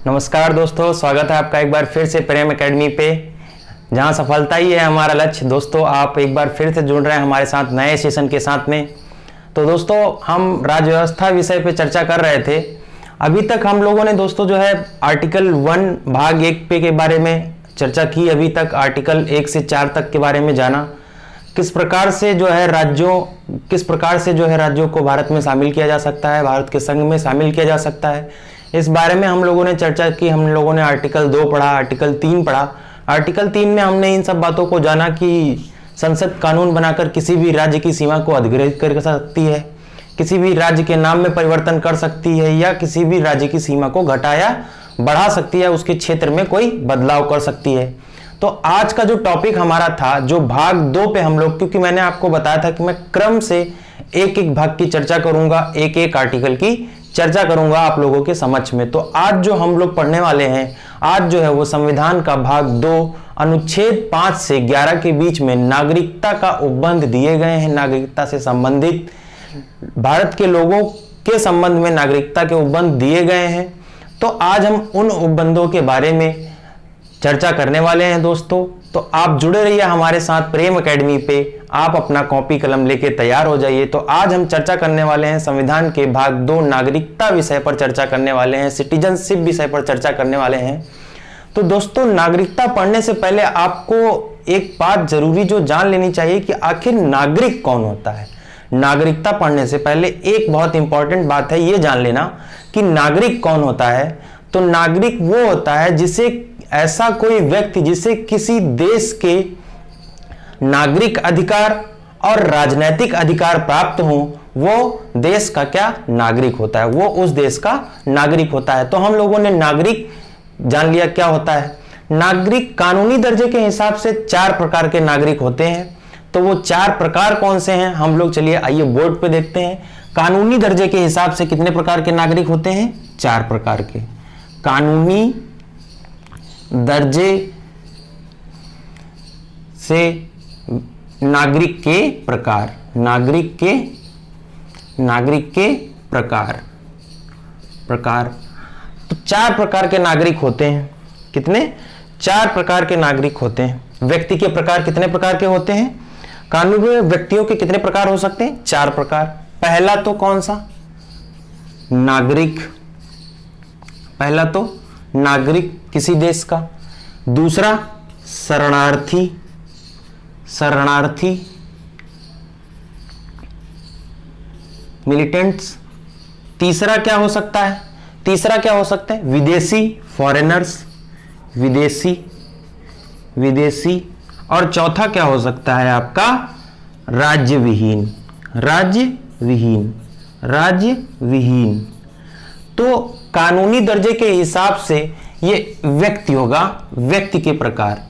नमस्कार दोस्तों, स्वागत है आपका एक बार फिर से प्रेम एकेडमी पे, जहां सफलता ही है हमारा लक्ष्य। दोस्तों, आप एक बार फिर से जुड़ रहे हैं हमारे साथ नए सेशन के साथ में। तो दोस्तों, हम राज्य व्यवस्था विषय पे चर्चा कर रहे थे। अभी तक हम लोगों ने दोस्तों जो है आर्टिकल 1 भाग 1 पे के बारे में चर्चा की। अभी तक आर्टिकल 1 से 4 तक के बारे में जाना, किस प्रकार से जो है राज्यों को भारत में शामिल किया जा सकता है, भारत के संघ में शामिल किया जा सकता है। इस बारे में हम लोगों ने चर्चा की। हम लोगों ने आर्टिकल 2 पढ़ा, आर्टिकल 3 पढ़ा। आर्टिकल 3 में हमने इन सब बातों को जाना कि संसद कानून बनाकर किसी भी राज्य की सीमा को अधिग्रहित कर सकती है, किसी भी राज्य के नाम में परिवर्तन कर सकती है, या किसी भी राज्य की सीमा को घटाया बढ़ा सकती है, उसके क्षेत्र में कोई बदलाव कर सकती है। तो आज का जो टॉपिक हमारा था, जो भाग 2 पे हम लोग, क्योंकि मैंने आपको बताया था कि मैं क्रम से एक एक भाग की चर्चा करूंगा, एक एक आर्टिकल की चर्चा करूंगा आप लोगों के समक्ष में। तो आज जो हम लोग पढ़ने वाले हैं, आज जो है वो संविधान का भाग 2 अनुच्छेद 5 से 11 के बीच में नागरिकता का उपबंध दिए गए हैं। नागरिकता से संबंधित भारत के लोगों के संबंध में नागरिकता के उपबंध दिए गए हैं। तो आज हम उन उपबंधों के बारे में चर्चा करने वाले हैं दोस्तों। तो आप जुड़े रहिए हमारे साथ प्रेम एकेडमी पे। आप अपना कॉपी कलम लेके तैयार हो जाइए। तो आज हम चर्चा करने वाले हैं संविधान के भाग 2 नागरिकता विषय पर चर्चा करने वाले हैं, सिटीजनशिप विषय पर चर्चा करने वाले हैं। तो दोस्तों, नागरिकता पढ़ने से पहले आपको एक बात जरूरी जो जान लेनी चाहिए कि आखिर नागरिक कौन होता है। नागरिकता पढ़ने से पहले एक बहुत इंपॉर्टेंट बात है, ये जान लेना कि नागरिक कौन होता है। तो नागरिक वो होता है जिसे ऐसा कोई व्यक्ति जिसे किसी देश के नागरिक अधिकार और राजनीतिक अधिकार प्राप्त हो, वो देश का क्या नागरिक होता है, वो उस देश का नागरिक होता है। तो हम लोगों ने नागरिक जान लिया क्या होता है। नागरिक कानूनी दर्जे के हिसाब से 4 प्रकार के नागरिक होते हैं। तो वो 4 प्रकार कौन से हैं हम लोग, चलिए आइए बोर्ड पे देखते हैं। कानूनी दर्जे के हिसाब से कितने प्रकार के नागरिक होते हैं? 4 प्रकार के। कानूनी दर्जे से नागरिक के प्रकार, नागरिक के प्रकार। तो 4 प्रकार के नागरिक होते हैं। कितने? 4 प्रकार के नागरिक होते हैं। व्यक्ति के प्रकार कितने प्रकार के होते हैं? कानून में व्यक्तियों के कितने प्रकार हो सकते हैं? 4 प्रकार। पहला तो कौन सा? नागरिक। पहला तो नागरिक किसी देश का। दूसरा शरणार्थी, मिलिटेंट्स। तीसरा क्या हो सकता है? विदेशी, फॉरेनर्स, विदेशी। और चौथा क्या हो सकता है आपका? राज्यविहीन। तो कानूनी दर्जे के हिसाब से ये व्यक्ति होगा, व्यक्ति के प्रकार।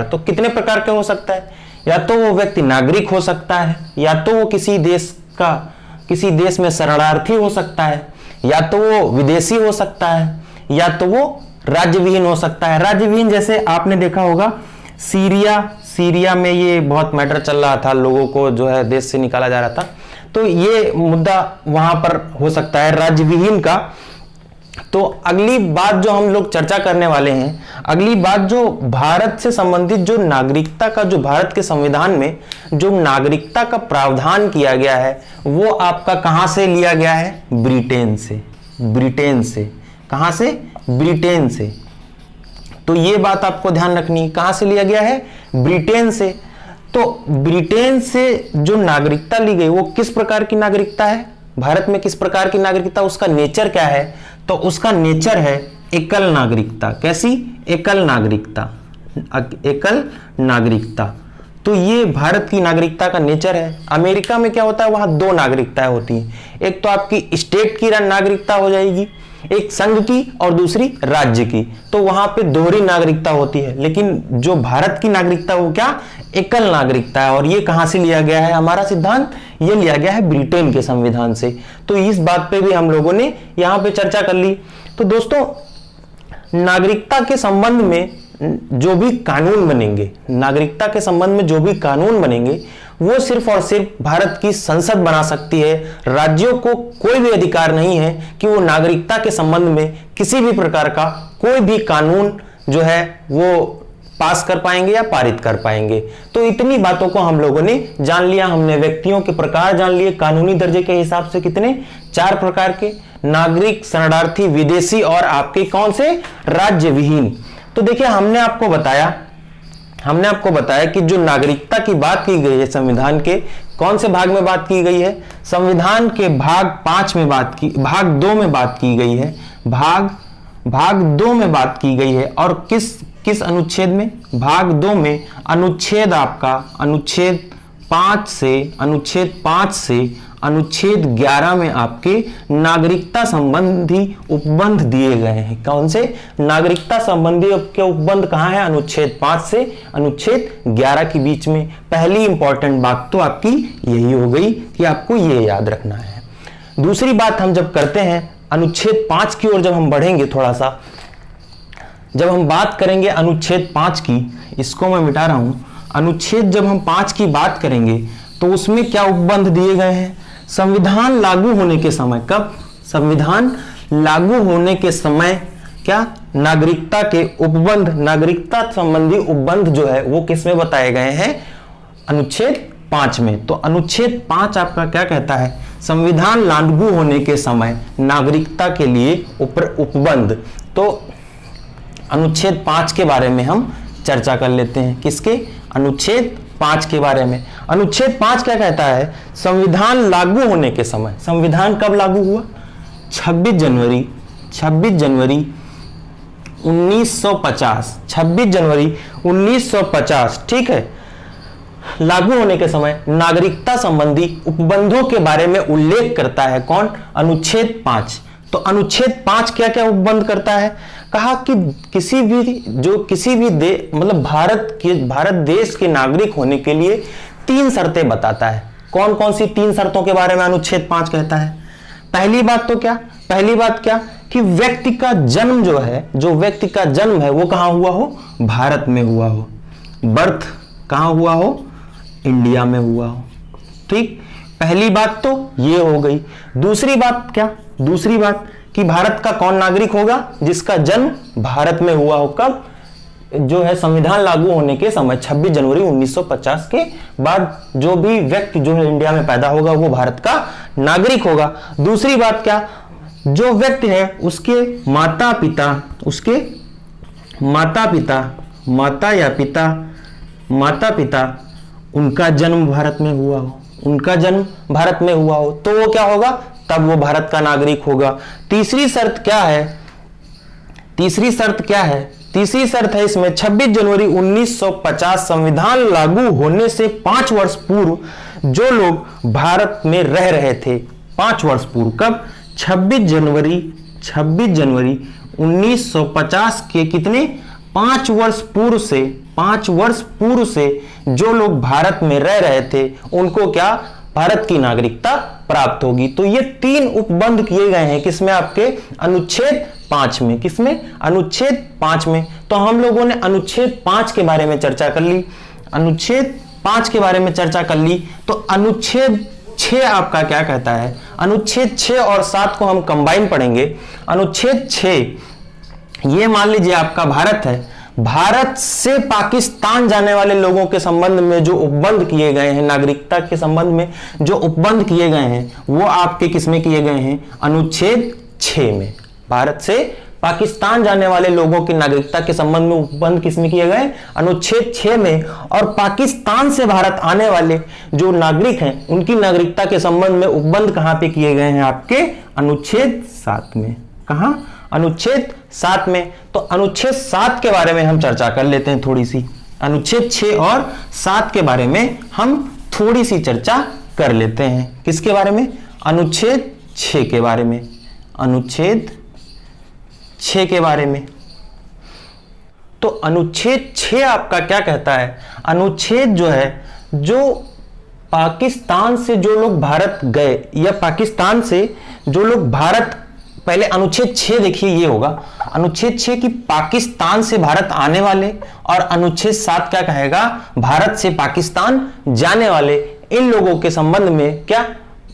तो कितने प्रकार के हो सकता है? या तो वो व्यक्ति नागरिक हो सकता है, या तो वो किसी देश में शरणार्थी हो सकता है, या तो वो विदेशी हो सकता है, या तो वो राज्यविहीन हो सकता है। राज्यविहीन जैसे आपने देखा होगा सीरिया में ये बहुत मैटर चल रहा था, लोगों को जो है देश से निकाला जा रहा था। तो ये मुद्दा वहां पर हो सकता है राज्यविहीन का। तो अगली बात जो हम लोग चर्चा करने वाले हैं, अगली बात जो भारत से संबंधित जो नागरिकता का, जो भारत के संविधान में जो नागरिकता का प्रावधान किया गया है, वो आपका कहां से लिया गया है? ब्रिटेन से। कहां से? ब्रिटेन से। तो ये बात आपको ध्यान रखनी, कहां से लिया गया है? ब्रिटेन से। तो ब्रिटेन से जो नागरिकता ली गई, वो किस प्रकार की नागरिकता है? भारत में किस प्रकार की नागरिकता, उसका नेचर क्या है? तो उसका नेचर है एकल नागरिकता। कैसी? एकल नागरिकता। तो ये भारत की नागरिकता का नेचर है। अमेरिका में क्या होता है? वहां 2 नागरिकताएं होती हैं। एक तो आपकी स्टेट की नागरिकता हो जाएगी, एक संघ की और दूसरी राज्य की। तो वहां पे दोहरी नागरिकता होती है। लेकिन जो भारत की नागरिकता वो क्या? एकल नागरिकता है। और ये कहां से लिया गया है? हमारा सिद्धांत ये लिया गया है ब्रिटेन के संविधान से। तो इस बात पे भी हम लोगों ने यहां पे चर्चा कर ली। तो दोस्तों, नागरिकता के संबंध में जो भी कानून बनेंगे, नागरिकता के संबंध में जो भी कानून बनेंगे, वो सिर्फ और सिर्फ भारत की संसद बना सकती है। राज्यों को कोई भी अधिकार नहीं है कि वो नागरिकता के संबंध में किसी भी प्रकार का कोई भी कानून जो है वो पास कर पाएंगे या पारित कर पाएंगे। तो इतनी बातों को हम लोगों ने जान लिया। हमने व्यक्तियों के प्रकार जान लिए, कानूनी दर्जे के हिसाब से कितने, 4 प्रकार के, नागरिक, शरणार्थी, विदेशी और आपके कौन से, राज्य विहीन। तो देखिए हमने आपको बताया कि जो नागरिकता की बात की गई है संविधान के कौन से भाग में बात की गई है, संविधान के भाग 2 में बात की गई है, भाग 2 में बात की गई है। और किस अनुच्छेद में, भाग 2 में अनुच्छेद आपका अनुच्छेद 5 से अनुच्छेद 11 में आपके नागरिकता संबंधी उपबंध दिए गए हैं। कौन से, नागरिकता संबंधी के उपबंध कहां है, अनुच्छेद 5 से अनुच्छेद 11 के बीच में। पहली इंपॉर्टेंट बात तो आपकी यही हो गई कि आपको ये याद रखना है। दूसरी बात हम जब करते हैं अनुच्छेद 5 की ओर, जब हम बढ़ेंगे थोड़ा सा, जब हम बात करेंगे अनुच्छेद 5 की, इसको मैं मिटा रहा हूं, अनुच्छेद जब हम 5 की बात करेंगे तो उसमें क्या उपबंध दिए गए हैं, संविधान लागू होने के समय, कब, संविधान लागू होने के समय क्या, नागरिकता के उपबंध, नागरिकता संबंधी उपबंध जो है वो किसमें बताए गए हैं, अनुच्छेद 5 में। तो अनुच्छेद 5 आपका क्या कहता है, संविधान लागू होने के समय नागरिकता के लिए उपबंध। तो अनुच्छेद 5 के बारे में हम चर्चा कर लेते हैं, किसके, अनुच्छेद 5 के बारे में। अनुच्छेद 5 क्या कहता है, संविधान लागू होने के समय, संविधान कब लागू हुआ, 26 जनवरी 1950, 26 जनवरी 1950, ठीक है। लागू होने के समय नागरिकता संबंधी उपबंधों के बारे में उल्लेख करता है कौन, अनुच्छेद 5। तो अनुच्छेद 5 क्या क्या उपबंध करता है, कहा कि किसी भी मतलब भारत देश के नागरिक होने के लिए 3 शर्तें बताता है। कौन कौन सी 3 शर्तों के बारे में अनुच्छेद 5 कहता है। पहली बात क्या कि व्यक्ति का जन्म जो है, व्यक्ति का जन्म है वो कहां हुआ हो, भारत में हुआ हो, बर्थ कहां हुआ हो, इंडिया में हुआ हो, ठीक। पहली बात तो ये हो गई। दूसरी बात कि भारत का कौन नागरिक होगा, जिसका जन्म भारत में हुआ हो, कब, जो है संविधान लागू होने के समय 26 जनवरी 1950 के बाद जो भी व्यक्ति जो है इंडिया में पैदा होगा वो भारत का नागरिक होगा। दूसरी बात क्या, जो व्यक्ति है उसके माता पिता उनका जन्म भारत में हुआ हो, तो वो क्या होगा, तब वो भारत का नागरिक होगा। तीसरी शर्त क्या है, तीसरी शर्त है इसमें 26 जनवरी 1950 संविधान लागू होने से 5 वर्ष पूर्व जो लोग भारत में रह रहे थे, 5 वर्ष पूर्व, कब, 26 जनवरी 1950 के कितने, 5 वर्ष पूर्व से जो लोग भारत में रह रहे थे उनको क्या, भारत की नागरिकता प्राप्त होगी। तो ये 3 उपबंध किए गए हैं किसमें, आपके अनुच्छेद 5 में। किसमें, अनुच्छेद 5 में। तो हम लोगों ने अनुच्छेद 5 के बारे में चर्चा कर ली, तो अनुच्छेद 6 आपका क्या कहता है, अनुच्छेद 6 और 7 को हम कंबाइन पढ़ेंगे। अनुच्छेद 6 ये मान लीजिए आपका भारत है, भारत से पाकिस्तान जाने वाले लोगों के संबंध में जो उपबंध किए गए हैं, नागरिकता के संबंध में जो उपबंध किए गए हैं वो आपके किसमें किए गए हैं, अनुच्छेद 6 में। भारत से पाकिस्तान जाने वाले लोगों की नागरिकता के संबंध में उपबंध किसमें किए गए, अनुच्छेद 6 में। और पाकिस्तान से भारत आने वाले जो नागरिक हैं उनकी नागरिकता के संबंध में उपबंध कहां पे किए गए हैं, आपके अनुच्छेद 7 में। कहां, अनुच्छेद 7 में। तो अनुच्छेद 7 के बारे में हम चर्चा कर लेते हैं थोड़ी सी। अनुच्छेद 6 और 7 के बारे में हम थोड़ी सी चर्चा कर लेते हैं। किसके बारे में, अनुच्छेद 6 के बारे में। अनुच्छेद 6 के बारे में, तो अनुच्छेद 6 आपका क्या कहता है, अनुच्छेद जो है, जो पाकिस्तान से जो लोग भारत गए या पाकिस्तान से जो लोग भारत, पहले अनुच्छेद 6 देखिए ये होगा, अनुच्छेद 6 की पाकिस्तान से भारत आने वाले, और अनुच्छेद 7 क्या कहेगा, भारत से पाकिस्तान जाने वाले। इन लोगों के संबंध में क्या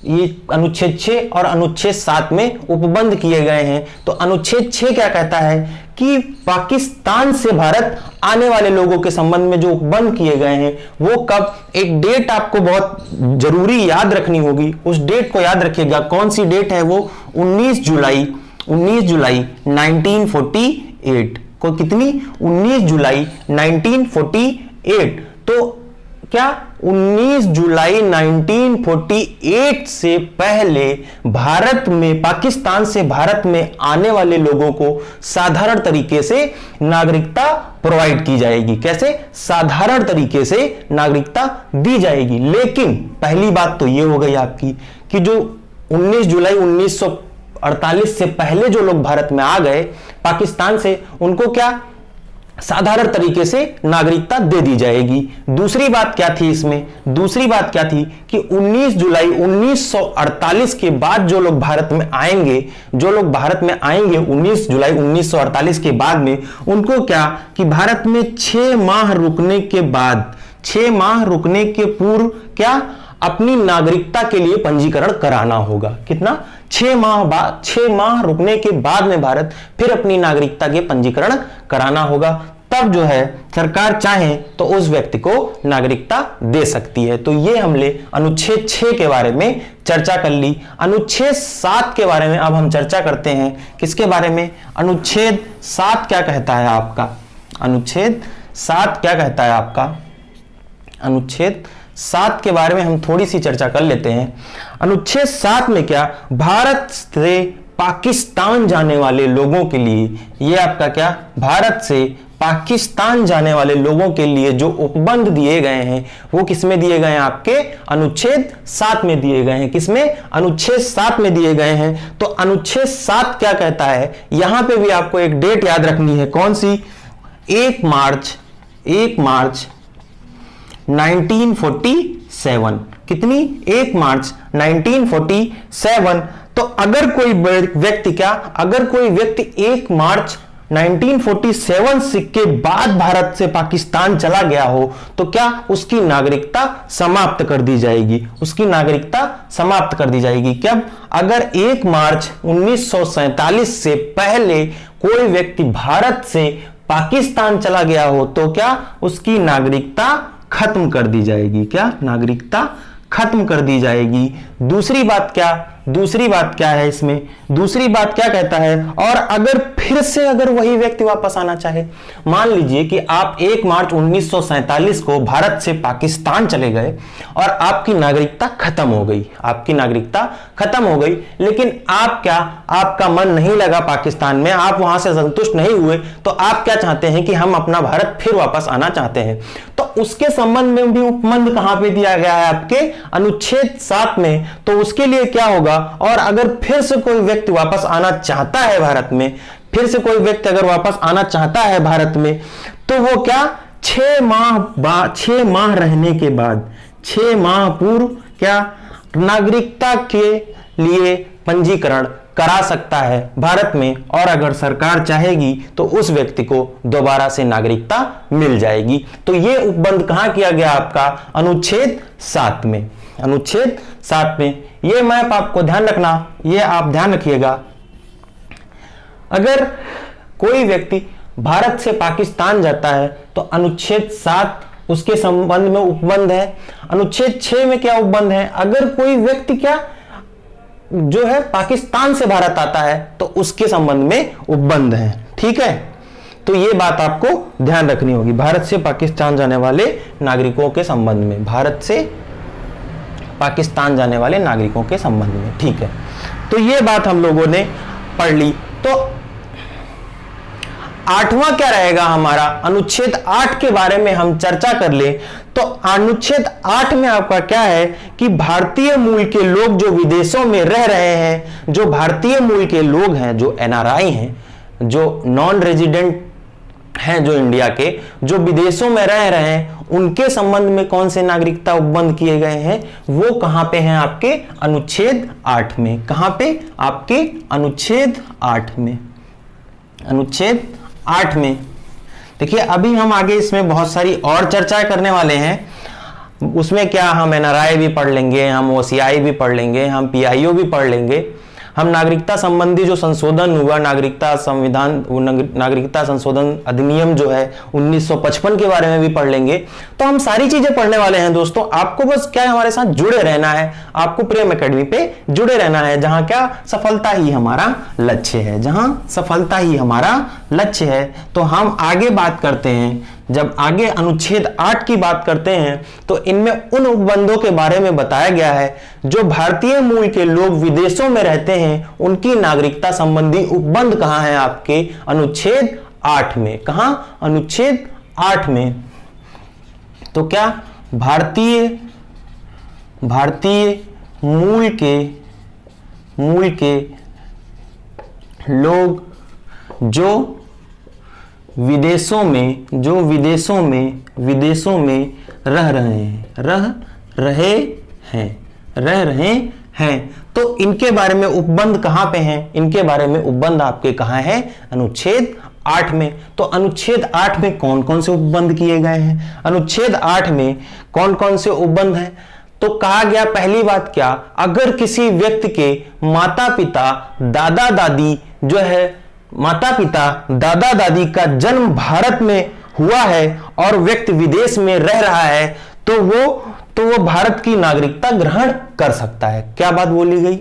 ये अनुच्छेद 6 और अनुच्छेद 7 में उपबंध किए गए हैं। तो अनुच्छेद 6 क्या कहता है कि पाकिस्तान से भारत आने वाले लोगों के संबंध में जो उपबंध किए गए हैं वो कब, एक डेट आपको बहुत जरूरी याद रखनी होगी, उस डेट को याद रखिएगा। कौन सी डेट है वो? 19 जुलाई 1948 को, कितनी? 19 जुलाई 1948। तो क्या 19 जुलाई 1948 से पहले भारत में, पाकिस्तान से भारत में आने वाले लोगों को साधारण तरीके से नागरिकता प्रोवाइड की जाएगी। कैसे? साधारण तरीके से नागरिकता दी जाएगी। लेकिन पहली बात तो यह हो गई आपकी कि जो 19 जुलाई 1948 से पहले जो लोग भारत में आ गए पाकिस्तान से, उनको क्या साधारण तरीके से नागरिकता दे दी जाएगी। दूसरी बात क्या थी इसमें? दूसरी बात क्या थी कि 19 जुलाई 1948 के बाद जो लोग भारत में आएंगे, 19 जुलाई 1948 के बाद में, उनको क्या कि भारत में 6 माह रुकने के बाद, 6 माह रुकने के पूर्व क्या अपनी नागरिकता के लिए पंजीकरण कराना होगा। कितना? 6 माह रुकने के बाद में भारत फिर अपनी नागरिकता के पंजीकरण कराना होगा। तब जो है सरकार चाहे तो उस व्यक्ति को नागरिकता दे सकती है। तो ये हमने अनुच्छेद 6 के बारे में चर्चा कर ली। अनुच्छेद 7 के बारे में अब हम चर्चा करते हैं। किसके बारे में? अनुच्छेद 7 क्या कहता है आपका? अनुच्छेद 7 क्या कहता है आपका? अनुच्छेद 7 के बारे में हम थोड़ी सी चर्चा कर लेते हैं। अनुच्छेद 7 में क्या, भारत से पाकिस्तान जाने वाले लोगों के लिए, ये आपका क्या, भारत से पाकिस्तान जाने वाले लोगों के लिए जो उपबंध दिए गए हैं वो किसमें दिए गए हैं? आपके अनुच्छेद 7 में दिए गए हैं। किसमें? अनुच्छेद 7 में दिए गए हैं। तो अनुच्छेद 7 क्या कहता है? यहां पे भी आपको एक डेट याद रखनी है। कौन सी? 1 मार्च 1947। कितनी? 1 मार्च 1947। तो अगर कोई व्यक्ति क्या, अगर कोई व्यक्ति 1 मार्च 1947 के बाद भारत से पाकिस्तान चला गया हो तो क्या उसकी नागरिकता समाप्त कर दी जाएगी। उसकी नागरिकता समाप्त कर दी जाएगी। कब? अगर 1 मार्च 1947 से पहले कोई व्यक्ति भारत से पाकिस्तान चला गया हो तो क्या उसकी नागरिकता खत्म कर दी जाएगी। क्या? नागरिकता खत्म कर दी जाएगी। दूसरी बात क्या, दूसरी बात क्या है इसमें? दूसरी बात क्या कहता है? और अगर फिर से अगर वही व्यक्ति वापस आना चाहे, मान लीजिए कि आप 1 मार्च 1947 को भारत से पाकिस्तान चले गए और आपकी नागरिकता खत्म हो गई, आपकी नागरिकता खत्म हो गई, लेकिन आप क्या, आपका मन नहीं लगा पाकिस्तान में, आप वहां से संतुष्ट नहीं हुए, तो आप क्या चाहते हैं कि हम अपना भारत फिर वापस आना चाहते हैं। तो उसके संबंध में भी उपबंध कहां पे दिया गया है? आपके अनुच्छेद 7 में। तो उसके लिए क्या होगा? और अगर फिर से कोई व्यक्ति वापस आना चाहता है भारत में, फिर से कोई व्यक्ति अगर वापस आना चाहता है भारत में, तो वो क्या 6 माह रहने के बाद, 6 माह पूर्व क्या नागरिकता के लिए पंजीकरण करा सकता है भारत में। और अगर सरकार चाहेगी तो उस व्यक्ति को दोबारा से नागरिकता मिल जाएगी। तो ये उपबंध कहां किया गया? आपका अनुच्छेद 7 में। अनुच्छेद 7 में ये मैप आपको ध्यान रखना, ये आप ध्यान रखिएगा। अगर कोई व्यक्ति भारत से पाकिस्तान जाता है तो अनुच्छेद 7 उसके संबंध में उपबंध है। अनुच्छेद 6 में क्या उपबंध है? अगर कोई व्यक्ति क्या जो है पाकिस्तान से भारत आता है तो उसके संबंध में उपबंध है। ठीक है, तो ये बात आपको ध्यान रखनी होगी भारत से पाकिस्तान जाने वाले नागरिकों के संबंध में, भारत से पाकिस्तान जाने वाले नागरिकों के संबंध में। ठीक है, तो ये बात हम लोगों ने पढ़ ली। तो 8वां क्या रहेगा हमारा? अनुच्छेद 8 के बारे में हम चर्चा कर ले। तो अनुच्छेद 8 में आपका क्या है कि भारतीय मूल के लोग जो विदेशों में रह रहे हैं, जो भारतीय मूल के लोग हैं, जो NRI हैं, जो नॉन रेजिडेंट हैं, जो इंडिया के, जो विदेशों में रह रहे हैं, उनके संबंध में कौन से नागरिकता उपबंध किए गए हैं? वो कहां पे हैं? आपके अनुच्छेद 8 में। कहां पे? आपके अनुच्छेद 8 में। अनुच्छेद 8 में। देखिए अभी हम आगे इसमें बहुत सारी और चर्चाएं करने वाले हैं। उसमें क्या, हम एनआरआई भी पढ़ लेंगे, हम ओसीआई भी पढ़ लेंगे, हम पीआईओ भी पढ़ लेंगे, हम नागरिकता संबंधी जो संशोधन हुआ, नागरिकता संशोधन अधिनियम जो है 1955 के बारे में भी पढ़ लेंगे। तो हम सारी चीजें पढ़ने वाले हैं दोस्तों। आपको बस क्या है, हमारे साथ जुड़े रहना है, आपको प्रेम एकेडमी पे जुड़े रहना है, जहां क्या सफलता ही हमारा लक्ष्य है, जहां सफलता ही हमारा लक्ष्य है। तो हम आगे बात करते हैं, जब आगे अनुच्छेद 8 की बात करते हैं तो इनमें उन उपबंधों के बारे में बताया गया है जो भारतीय मूल के लोग विदेशों में रहते हैं, उनकी नागरिकता संबंधी उपबंध कहां है आपके अनुच्छेद 8 में। कहां? अनुच्छेद 8 में। तो क्या भारतीय मूल के लोग जो विदेशों में रह रहे हैं। तो इनके बारे में उपबंध कहां पे हैं? इनके बारे में उपबंध आपके कहां है? अनुच्छेद 8 में। तो अनुच्छेद 8 में कौन कौन से उपबंध किए गए हैं? अनुच्छेद 8 में कौन कौन से उपबंध हैं? तो कहा गया, पहली बात क्या, अगर किसी व्यक्ति के माता पिता दादा दादी का जन्म भारत में हुआ है और व्यक्ति विदेश में रह रहा है तो वो भारत की नागरिकता ग्रहण कर सकता है। क्या बात बोली गई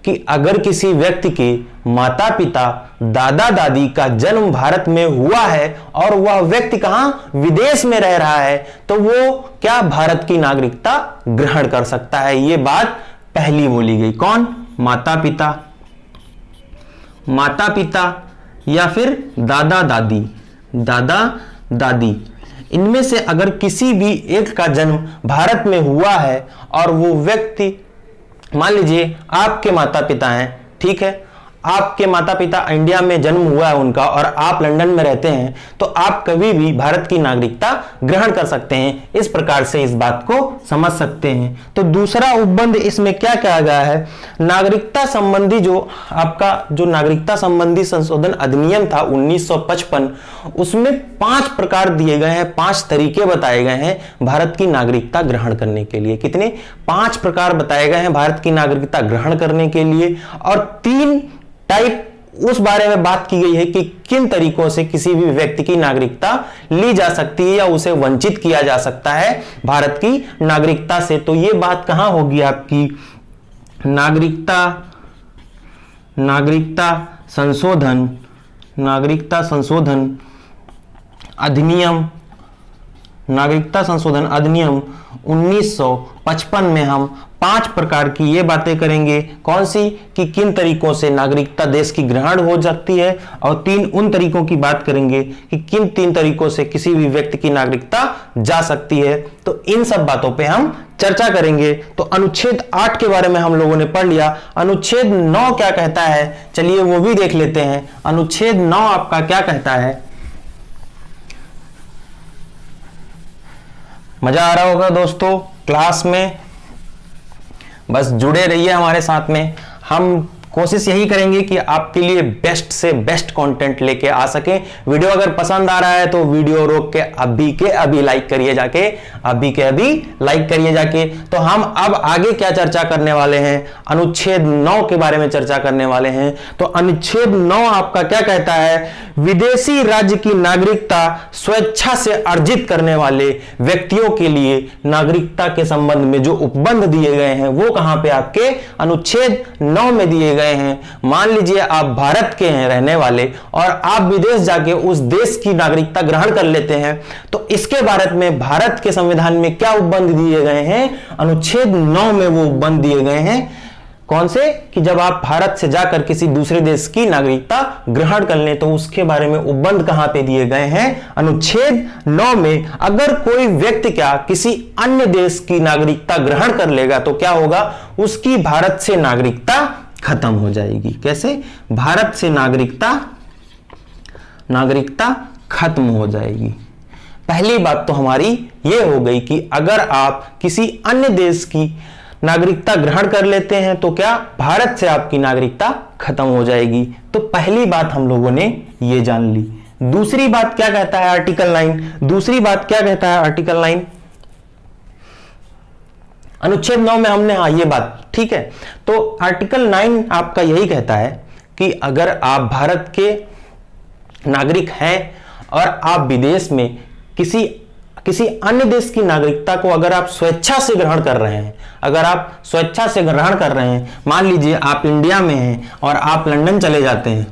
कि अगर किसी व्यक्ति के माता पिता दादा दादी का जन्म भारत में हुआ है और वह व्यक्ति कहां? विदेश में रह रहा है, तो वो क्या भारत की नागरिकता ग्रहण कर सकता है। यह बात पहली बोली गई। कौन? माता पिता या फिर दादा दादी, इनमें से अगर किसी भी एक का जन्म भारत में हुआ है और वो व्यक्ति, मान लीजिए आपके माता पिता हैं, ठीक है, आपके माता पिता इंडिया में जन्म हुआ है उनका और आप लंदन में रहते हैं, तो आप कभी भी भारत की नागरिकता ग्रहण कर सकते हैं। इस प्रकार से इस बात को समझ सकते हैं। तो दूसरा उपबंध इसमें क्या कहा गया है, नागरिकता संबंधी जो नागरिकता संबंधी संशोधन अधिनियम था 1955, उसमें 5 प्रकार दिए गए हैं, 5 तरीके बताए गए हैं भारत की नागरिकता ग्रहण करने के लिए। कितने? 5 प्रकार बताए गए हैं भारत की नागरिकता ग्रहण करने के लिए, और 3 टाइप उस बारे में बात की गई है कि किन तरीकों से किसी भी व्यक्ति की नागरिकता ली जा सकती है या उसे वंचित किया जा सकता है भारत की नागरिकता से। तो यह बात कहां होगी आपकी? नागरिकता संशोधन अधिनियम 1955 में हम 5 प्रकार की ये बातें करेंगे। कौन सी? कि किन तरीकों से नागरिकता देश की ग्रहण हो सकती है, और 3 उन तरीकों की बात करेंगे कि किन 3 तरीकों से किसी भी व्यक्ति की नागरिकता जा सकती है। तो इन सब बातों पे हम चर्चा करेंगे। तो अनुच्छेद 8 के बारे में हम लोगों ने पढ़ लिया। अनुच्छेद 9 क्या कहता है, चलिए वो भी देख लेते हैं। अनुच्छेद 9 आपका क्या कहता है? मजा आ रहा होगा दोस्तों क्लास में, बस जुड़े रहिए हमारे साथ में। हम कोशिश यही करेंगे कि आपके लिए बेस्ट से बेस्ट कंटेंट लेके आ सके। वीडियो अगर पसंद आ रहा है तो वीडियो रोक के अभी लाइक करिए जाके, लाइक करिए जाके। तो हम अब आगे क्या चर्चा करने वाले हैं? अनुच्छेद 9 के बारे में चर्चा करने वाले हैं। तो अनुच्छेद 9 आपका क्या कहता है? विदेशी राज्य की नागरिकता स्वेच्छा से अर्जित करने वाले व्यक्तियों के लिए नागरिकता के संबंध में जो उपबंध दिए गए हैं वो कहां पे? आपके अनुच्छेद 9 में दिए गए हैं। मान लीजिए आप भारत के हैं रहने वाले और आप विदेश जाके उस देश की नागरिकता ग्रहण कर लेते हैं, तो इसके बारे में भारत के संविधान में क्या उपबंध दिए गए हैं? अनुच्छेद 9 में वो उपबंध दिए गए हैं। कौन से? कि जब आप भारत से जाकर किसी दूसरे देश की नागरिकता ग्रहण कर लें तो उसके बारे में उपबंध कहां पे दिए गए हैं? अनुच्छेद 9 में। अगर कोई व्यक्ति क्या किसी अन्य देश की नागरिकता ग्रहण कर लेगा तो क्या होगा? उसकी भारत से नागरिकता खत्म हो जाएगी। कैसे? भारत से नागरिकता खत्म हो जाएगी। पहली बात तो हमारी यह हो गई कि अगर आप किसी अन्य देश की नागरिकता ग्रहण कर लेते हैं तो क्या भारत से आपकी नागरिकता खत्म हो जाएगी। तो पहली बात हम लोगों ने ये जान ली। दूसरी बात क्या कहता है आर्टिकल 9? दूसरी बात क्या कहता है आर्टिकल 9? अनुच्छेद 9 में हमने, हाँ ये बात ठीक है। तो आर्टिकल 9 आपका यही कहता है कि अगर आप भारत के नागरिक हैं और आप विदेश में किसी अन्य देश की नागरिकता को अगर आप स्वेच्छा से ग्रहण कर रहे हैं, अगर आप स्वेच्छा से ग्रहण कर रहे हैं, मान लीजिए आप इंडिया में हैं और आप लंदन चले जाते हैं,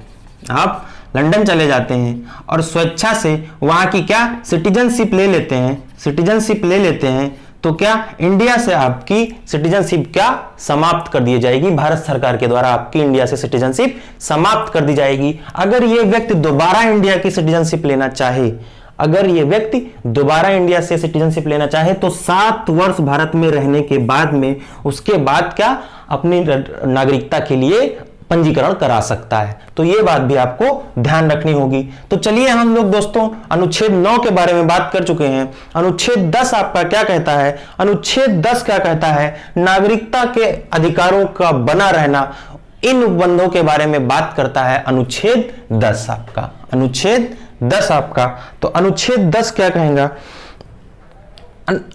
आप लंदन चले जाते हैं और स्वेच्छा से वहां की क्या सिटीजनशिप ले लेते हैं, सिटीजनशिप ले लेते हैं, तो क्या इंडिया से आपकी सिटीजनशिप क्या समाप्त कर दी जाएगी, भारत सरकार के द्वारा आपकी इंडिया से सिटीजनशिप समाप्त कर दी जाएगी। अगर ये व्यक्ति दोबारा इंडिया की सिटीजनशिप लेना चाहे, अगर ये व्यक्ति दोबारा इंडिया से सिटीजनशिप लेना चाहे तो 7 वर्ष भारत में रहने के बाद में उसके बाद क्या अपनी नागरिकता के लिए पंजीकरण करा सकता है। तो ये बात भी आपको ध्यान रखनी होगी। तो चलिए हम लोग दोस्तों अनुच्छेद 9 के बारे में बात कर चुके हैं। अनुच्छेद 10 आपका क्या कहता है? अनुच्छेद 10 क्या कहता है? नागरिकता के अधिकारों का बना रहना, इन उपबंधों के बारे में बात करता है अनुच्छेद 10 आपका। अनुच्छेद 10 आपका, तो अनुच्छेद 10 क्या कहेगा?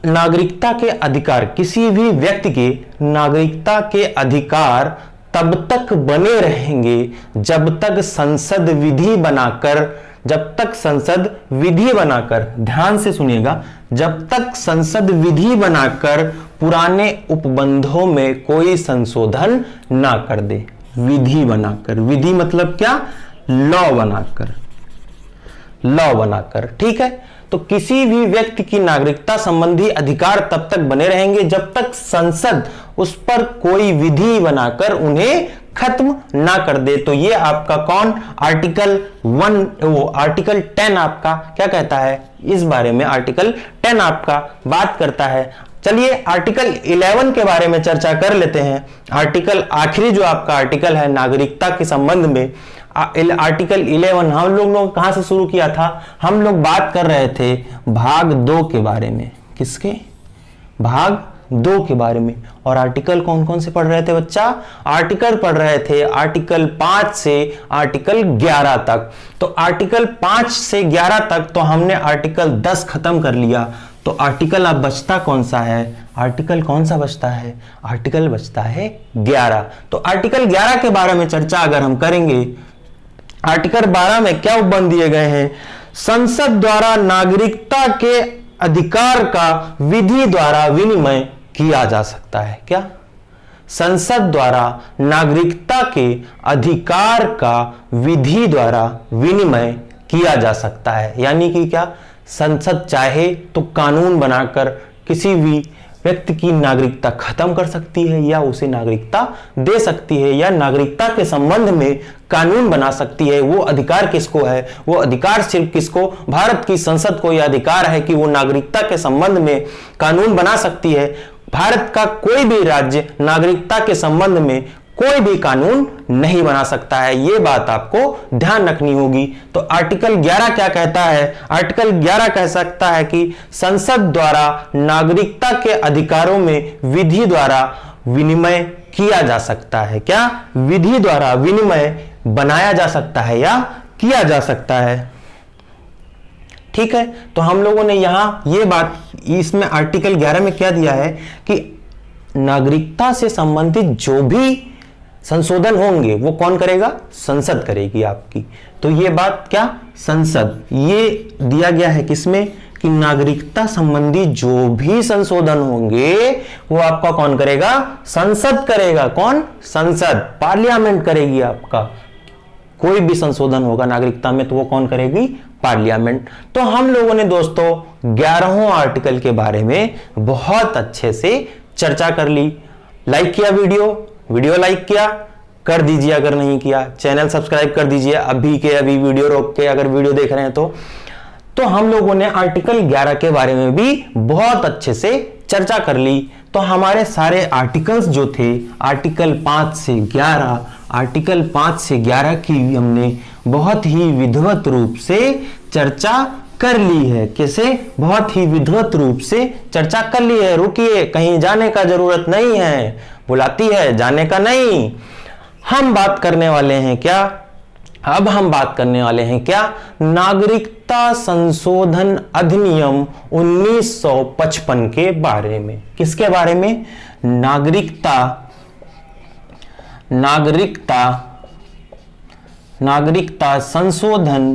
नागरिकता के अधिकार, किसी भी व्यक्ति के नागरिकता के अधिकार तब तक बने रहेंगे जब तक संसद विधि बनाकर, जब तक संसद विधि बनाकर, ध्यान से सुनिएगा, जब तक संसद विधि बनाकर पुराने उपबंधों में कोई संशोधन ना कर दे। विधि बनाकर, विधि मतलब क्या? लॉ बनाकर, लॉ बनाकर, ठीक है। तो किसी भी व्यक्ति की नागरिकता संबंधी अधिकार तब तक बने रहेंगे जब तक संसद उस पर कोई विधि बनाकर उन्हें खत्म ना कर दे। तो ये आपका कौन? आर्टिकल 10 आपका क्या कहता है इस बारे में? आर्टिकल 10 आपका बात करता है। चलिए आर्टिकल 11 के बारे में चर्चा कर लेते हैं। आर्टिकल, आखिरी जो आपका आर्टिकल है नागरिकता के संबंध में, आर्टिकल 11 हम लोग कहां से शुरू किया था? हम लोग बात कर रहे थे भाग 2 के बारे में। किसके? भाग 2 के बारे में। और आर्टिकल कौन कौन से पढ़ रहे थे बच्चा? आर्टिकल पढ़ रहे थे आर्टिकल 5 से आर्टिकल 11 तक। तो आर्टिकल 5 से 11 तक तो हमने आर्टिकल 10 खत्म कर लिया। तो आर्टिकल अब बचता कौन सा है? आर्टिकल कौन सा बचता है? आर्टिकल बचता है 11। तो आर्टिकल 11 के बारे में चर्चा अगर हम करेंगे, आर्टिकल 12 में क्या उपबंध दिए गए हैं? संसद द्वारा नागरिकता के अधिकार का विधि द्वारा विनिमय किया जा सकता है। क्या? संसद द्वारा नागरिकता के अधिकार का विधि द्वारा विनिमय किया जा सकता है। यानी कि क्या? संसद चाहे तो कानून बनाकर किसी भी व्यक्ति की नागरिकता खत्म कर सकती है या उसे नागरिकता दे सकती है, या नागरिकता के संबंध में कानून बना सकती है। वो अधिकार किसको है? वो अधिकार सिर्फ किसको? भारत की संसद को यह अधिकार है कि वो नागरिकता के संबंध में कानून बना सकती है। भारत का कोई भी राज्य नागरिकता के संबंध में कोई भी कानून नहीं बना सकता है। यह बात आपको ध्यान रखनी होगी। तो आर्टिकल 11 क्या कहता है? आर्टिकल 11 कह सकता है कि संसद द्वारा नागरिकता के अधिकारों में विधि द्वारा विनिमय किया जा सकता है। क्या? विधि द्वारा विनिमय बनाया जा सकता है या किया जा सकता है। ठीक है, तो हम लोगों ने यहां ये बात, इसमें आर्टिकल 11 में क्या दिया है कि नागरिकता से संबंधित जो भी संशोधन होंगे वो कौन करेगा? संसद करेगी आपकी। तो ये बात क्या? संसद, ये दिया गया है किसमें? कि नागरिकता संबंधी जो भी संशोधन होंगे वो आपका कौन करेगा? संसद करेगा। कौन? संसद, पार्लियामेंट करेगी आपका। कोई भी संशोधन होगा नागरिकता में तो वो कौन करेगी? पार्लियामेंट। तो हम लोगों ने दोस्तों 11वें आर्टिकल के बारे में बहुत अच्छे से चर्चा कर ली। लाइक किया वीडियो लाइक किया कर दीजिए, अगर नहीं किया चैनल सब्सक्राइब कर दीजिए अभी के अभी, वीडियो रोक के अगर वीडियो देख रहे हैं तो हम लोगों ने आर्टिकल 11 के बारे में भी बहुत अच्छे से चर्चा कर ली। तो हमारे सारे आर्टिकल्स जो थे आर्टिकल 5 से 11, आर्टिकल 5 से 11 की हमने बहुत ही विधिवत रूप से चर्चा कर ली है। कैसे? बहुत ही विधिवत रूप से चर्चा कर ली है। रुकिए, कहीं जाने का जरूरत नहीं है, बुलाती है, जाने का नहीं। हम बात करने वाले हैं क्या? अब हम बात करने वाले हैं क्या? नागरिकता नागरिकता संशोधन अधिनियम 1955 के बारे में। किसके बारे में? नागरिकता संशोधन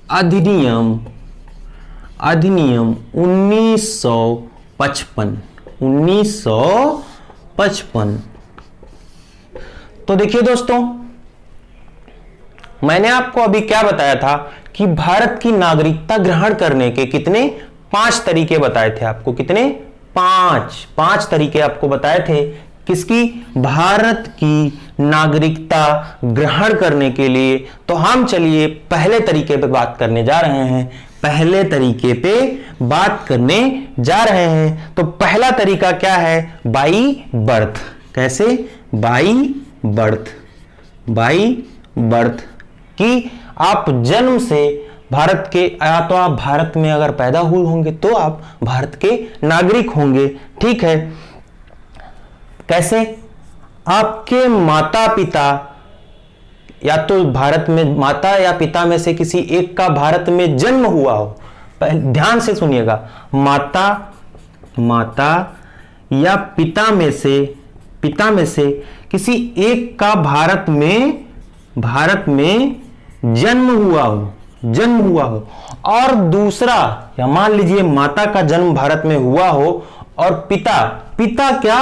अधिनियम 1955। तो देखिए दोस्तों, मैंने आपको अभी क्या बताया था कि भारत की नागरिकता ग्रहण करने के कितने 5 तरीके बताए थे आपको। कितने? 5 तरीके आपको बताए थे। किसकी? भारत की नागरिकता ग्रहण करने के लिए। तो हम चलिए पहले तरीके पे बात करने जा रहे हैं। तो पहला तरीका क्या है? By birth. कैसे? बाई बर्थ कि आप जन्म से भारत के, या तो आप भारत में अगर पैदा हुए होंगे तो आप भारत के नागरिक होंगे। ठीक है। कैसे? आपके माता पिता, या तो भारत में माता या पिता में से किसी एक का भारत में जन्म हुआ हो। ध्यान से सुनिएगा, माता या पिता में से किसी एक का भारत में जन्म हुआ हो और दूसरा, या मान लीजिए माता का जन्म भारत में हुआ हो और पिता क्या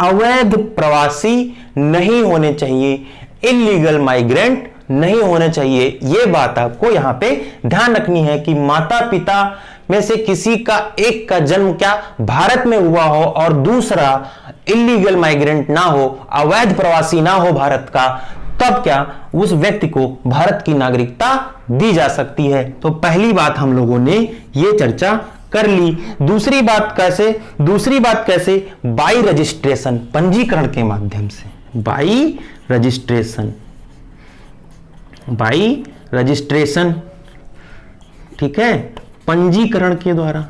अवैध प्रवासी नहीं होने चाहिए, इलीगल माइग्रेंट नहीं होने चाहिए। यह बात आपको यहां पे ध्यान रखनी है कि माता पिता में से किसी का एक का जन्म क्या भारत में हुआ हो और दूसरा इलीगल माइग्रेंट ना हो, अवैध प्रवासी ना हो भारत का, तब क्या उस व्यक्ति को भारत की नागरिकता दी जा सकती है। तो पहली बात हम लोगों ने ये चर्चा कर ली। दूसरी बात कैसे? बाई रजिस्ट्रेशन, पंजीकरण के माध्यम से। बाई रजिस्ट्रेशन, ठीक है, पंजीकरण के द्वारा।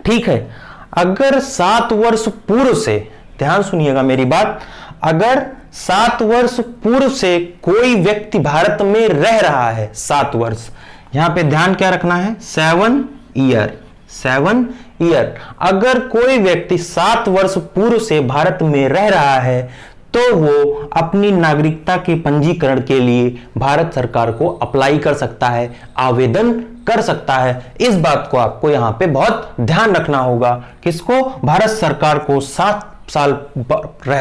ठीक है। अगर 7 वर्ष पूर्व से, ध्यान सुनिएगा मेरी बात, अगर 7 वर्ष पूर्व से कोई व्यक्ति भारत में रह रहा है, 7 वर्ष, यहां पे ध्यान क्या रखना है? 7 ईयर। अगर कोई व्यक्ति 7 वर्ष पूर्व से भारत में रह रहा है तो वो अपनी नागरिकता के पंजीकरण के लिए भारत सरकार को अप्लाई कर सकता है, आवेदन कर सकता है। इस बात को आपको यहां पे बहुत ध्यान रखना होगा। किसको? भारत सरकार को 7 साल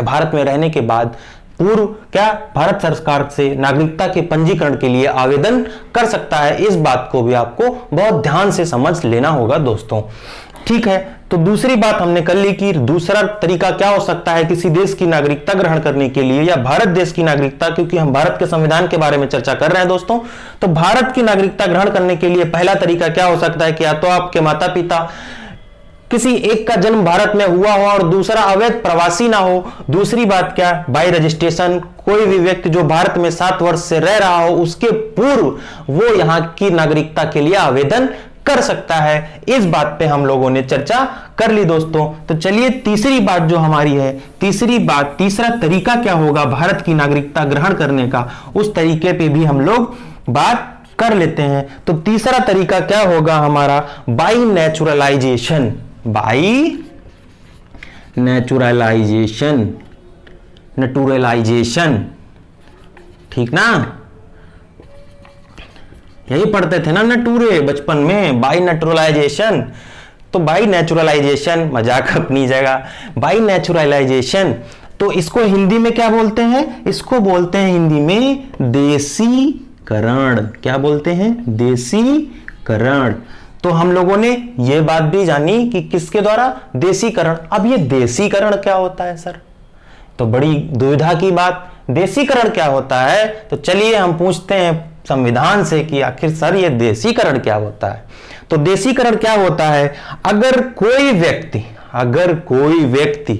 भारत में रहने के बाद पूर्व क्या भारत सरकार से नागरिकता के पंजीकरण के लिए आवेदन कर सकता है। इस बात को भी आपको बहुत ध्यान से समझ लेना होगा दोस्तों। ठीक है। तो दूसरी बात हमने कर ली कि दूसरा तरीका क्या हो सकता है किसी देश की नागरिकता ग्रहण करने के लिए, या भारत देश की नागरिकता, क्योंकि हम भारत के संविधान के बारे में चर्चा कर रहे हैं दोस्तों। तो भारत की नागरिकता ग्रहण करने के लिए पहला तरीका क्या हो सकता है कि या तो आपके माता पिता किसी एक का जन्म भारत में हुआ हो और दूसरा अवैध प्रवासी ना हो। दूसरी बात क्या? बाई रजिस्ट्रेशन, कोई भी व्यक्ति जो भारत में 7 वर्ष से रह रहा हो उसके पूर्व वो यहां की नागरिकता के लिए आवेदन कर सकता है। इस बात पे हम लोगों ने चर्चा कर ली दोस्तों। तो चलिए तीसरी बात जो हमारी है, तीसरा तरीका क्या होगा भारत की नागरिकता ग्रहण करने का, उस तरीके पे भी हम लोग बात कर लेते हैं। तो तीसरा तरीका क्या होगा हमारा? बाई नेचुरलाइजेशन, ठीक ना? यही पढ़ते थे ना नटूरे बचपन में, बाई नेचुरलाइजेशन। तो बाई नेचुरलाइजेशन, मजाक अपनी जगह, बाई नेचुरलाइजेशन, तो इसको हिंदी में क्या बोलते हैं? इसको बोलते हैं हिंदी में देसीकरण। क्या बोलते हैं? देसीकरण। तो हम लोगों ने यह बात भी जानी कि किसके द्वारा? देसीकरण। अब ये देसीकरण क्या होता है सर? तो बड़ी दुविधा की बात, देसीकरण क्या होता है? तो चलिए हम पूछते हैं संविधान से कि आखिर सर ये देसीकरण क्या होता है। तो देसीकरण क्या होता है? अगर कोई व्यक्ति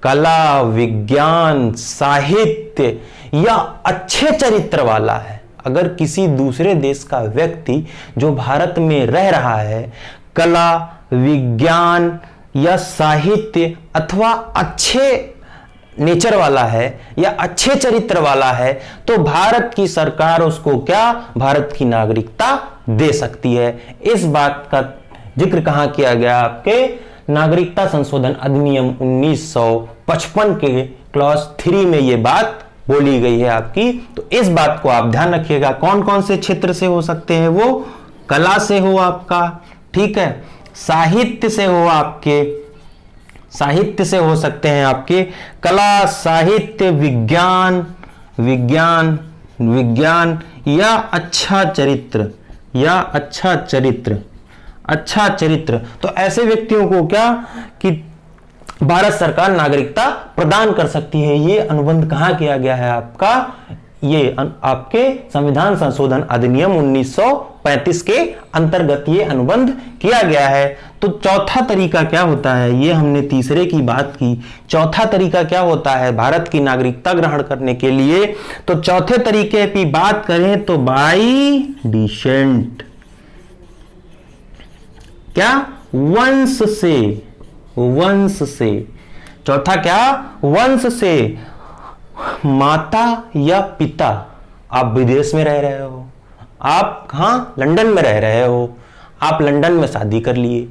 कला, विज्ञान, साहित्य या अच्छे चरित्र वाला है, अगर किसी दूसरे देश का व्यक्ति जो भारत में रह रहा है कला, विज्ञान या साहित्य अथवा अच्छे नेचर वाला है या अच्छे चरित्र वाला है तो भारत की सरकार उसको क्या, भारत की नागरिकता दे सकती है। इस बात का जिक्र कहां किया गया, आपके नागरिकता संशोधन अधिनियम 1955 के क्लॉज 3 में यह बात बोली गई है आपकी। तो इस बात को आप ध्यान रखिएगा। कौन कौन से क्षेत्र से हो सकते हैं वो, कला से हो आपका, ठीक है, साहित्य से हो आपके, साहित्य से हो सकते हैं आपके कला, साहित्य, विज्ञान, विज्ञान, विज्ञान या अच्छा चरित्र, या अच्छा चरित्र, अच्छा चरित्र। तो ऐसे व्यक्तियों को क्या कि भारत सरकार नागरिकता प्रदान कर सकती है। ये अनुबंध कहां किया गया है आपका, ये आपके संविधान संशोधन अधिनियम 1935 के अंतर्गत ये अनुबंध किया गया है। तो चौथा तरीका क्या होता है, ये हमने तीसरे की बात की, चौथा तरीका क्या होता है भारत की नागरिकता ग्रहण करने के लिए। तो चौथे तरीके की बात करें तो बाई डिसेंट, क्या, वंश से, वंश से, चौथा क्या, वंश से। माता या पिता, आप विदेश में रह रहे हो, आप कहां, लंदन में रह रहे हो, आप लंदन में शादी कर लिए,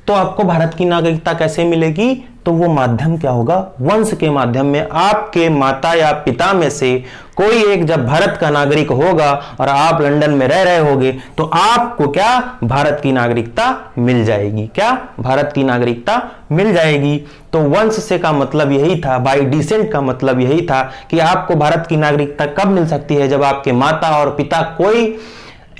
तो आपको भारत की नागरिकता कैसे मिलेगी, तो वो माध्यम क्या होगा, वंश के माध्यम में। आपके माता या पिता में से कोई एक जब भारत का नागरिक होगा और आप लंदन में रह रहे होगे तो आपको क्या, भारत की नागरिकता मिल जाएगी, क्या, भारत की नागरिकता मिल जाएगी। तो वंश से का मतलब यही था, बाय डिसेंट का मतलब यही था कि आपको भारत की नागरिकता कब मिल सकती है, जब आपके माता और पिता कोई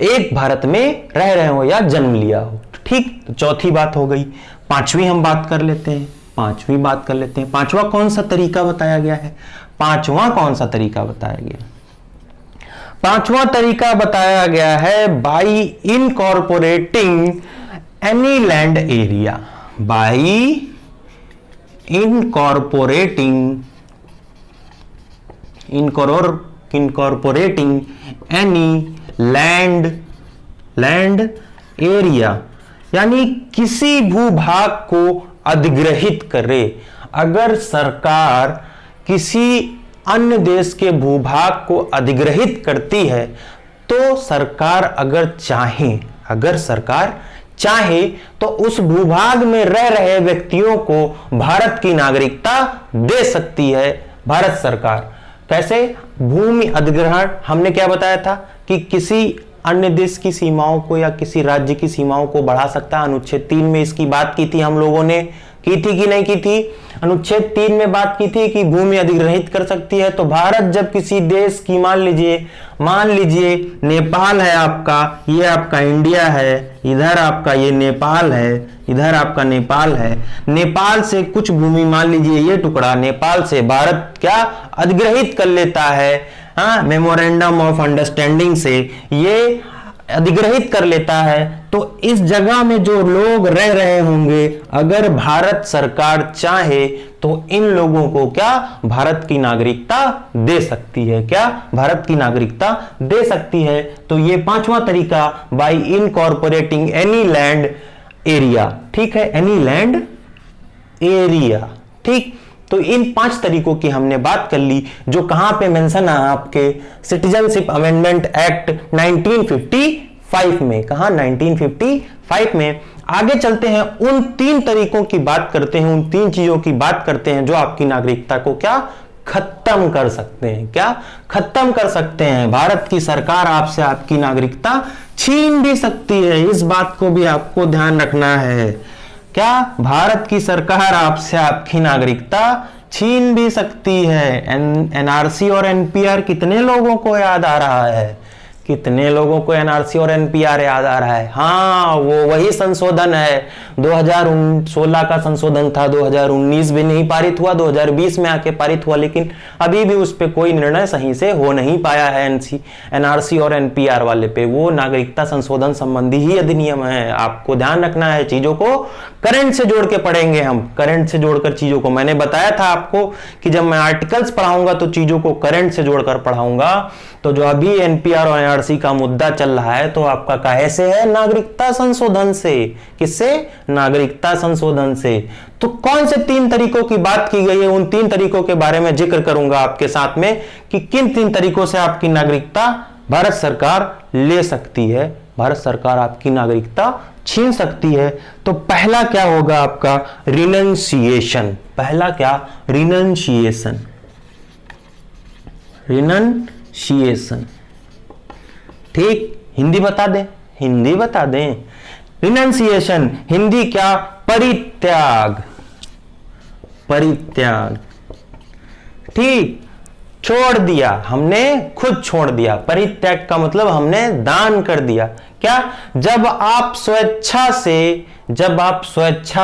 एक भारत में रह रहे हो या जन्म लिया हो, ठीक। तो चौथी बात हो गई। पांचवी हम बात कर लेते हैं, पांचवी बात कर लेते हैं। पांचवा कौन सा तरीका बताया गया है, पांचवा कौन सा तरीका बताया गया, पांचवा तरीका बताया गया है by incorporating any land area, by incorporating, incorporating any land, land area, यानी किसी भूभाग को अधिग्रहित करे। अगर सरकार किसी अन्य देश के भूभाग को अधिग्रहित करती है तो सरकार अगर चाहे, अगर सरकार चाहे तो उस भूभाग में रह रहे व्यक्तियों को भारत की नागरिकता दे सकती है भारत सरकार। कैसे, भूमि अधिग्रहण हमने क्या बताया था कि किसी अन्य देश की सीमाओं को या किसी राज्य की सीमाओं को बढ़ा सकता है। अनुच्छेद 3 में इसकी बात की थी हम लोगों ने, की थी कि नहीं की थी, अनुच्छेद 3 में बात की थी कि भूमि अधिग्रहित कर सकती है। तो भारत जब किसी देश की, मान लीजिए नेपाल है आपका, ये आपका इंडिया है, इधर आपका ये नेपाल है, इधर आपका नेपाल है, नेपाल से कुछ भूमि, मान लीजिए ये टुकड़ा नेपाल से भारत क्या अधिग्रहित कर लेता है, मेमोरेंडम ऑफ अंडरस्टैंडिंग से ये अधिग्रहित कर लेता है। तो इस जगह में जो लोग रह रहे होंगे, अगर भारत सरकार चाहे तो इन लोगों को क्या, भारत की नागरिकता दे सकती है, क्या, भारत की नागरिकता दे सकती है। तो ये पांचवा तरीका bye incorporating any land area, ठीक है, एनी लैंड एरिया, ठीक। तो इन 5 तरीकों की हमने बात कर ली, जो कहां पे मेंशन है आपके सिटीजनशिप अमेंडमेंट एक्ट 1955 में, कहां, 1955 में। आगे चलते हैं, उन 3 तरीकों की बात करते हैं, उन 3 चीजों की बात करते हैं जो आपकी नागरिकता को क्या, खत्म कर सकते हैं, क्या, खत्म कर सकते हैं। भारत की सरकार आपसे आपकी नागरिकता छीन भी सकती है, इस बात को भी आपको ध्यान रखना है। क्या, भारत की सरकार आपसे आपकी नागरिकता छीन भी सकती है। एनआरसी और एनपीआर कितने लोगों को याद आ रहा है, कितने लोगों को एनआरसी और एनपीआर याद आ रहा है, हाँ, वो वही संशोधन है, 2016 का संशोधन था, 2019 भी नहीं पारित हुआ, 2020 में आके पारित हुआ, लेकिन अभी भी उस पर कोई निर्णय सही से हो नहीं पाया है एनआरसी और एनपीआर वाले पे। वो नागरिकता संशोधन संबंधी ही अधिनियम है, आपको ध्यान रखना है, चीजों को करंट से जोड़ के पढ़ेंगे हम, करंट से जोड़कर चीजों को। मैंने बताया था आपको कि जब मैं आर्टिकल्स पढ़ाऊंगा तो चीजों को करंट से जोड़कर पढ़ाऊंगा। तो जो अभी एनपीआर और एनआरसी का मुद्दा चल रहा है तो आपका काहे से है? नागरिकता संशोधन से। किससे? नागरिकता संशोधन से। तो कौन से 3 तरीकों की बात की गई है, उन 3 तरीकों के बारे में जिक्र करूंगा आपके साथ में कि किन 3 तरीकों से आपकी नागरिकता भारत सरकार ले सकती है, भारत सरकार आपकी नागरिकता छीन सकती है। तो पहला क्या होगा आपका? रिनंसिएशन। पहला क्या? रिनंसिएशन। रिनंसिएशन, ठीक, हिंदी बता दें, हिंदी बता दें। रिनंसिएशन हिंदी क्या? परित्याग। परित्याग, ठीक, छोड़ दिया, हमने खुद छोड़ दिया। परित्याग का मतलब हमने दान कर दिया। क्या? जब आप स्वेच्छा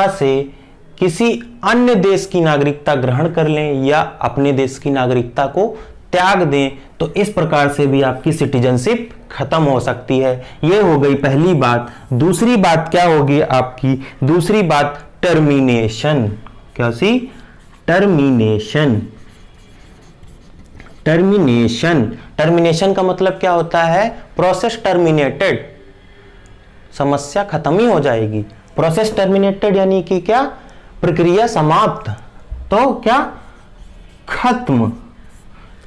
से किसी अन्य देश की नागरिकता ग्रहण कर लें या अपने देश की नागरिकता को त्याग दें तो इस प्रकार से भी आपकी सिटीजनशिप खत्म हो सकती है। यह हो गई पहली बात। दूसरी बात क्या होगी आपकी? दूसरी बात टर्मिनेशन। क्या सी? टर्मिनेशन। टर्मिनेशन, टर्मिनेशन का मतलब क्या होता है? प्रोसेस टर्मिनेटेड, समस्या खत्म ही हो जाएगी। प्रोसेस टर्मिनेटेड यानी कि क्या? प्रक्रिया समाप्त, तो क्या? खत्म।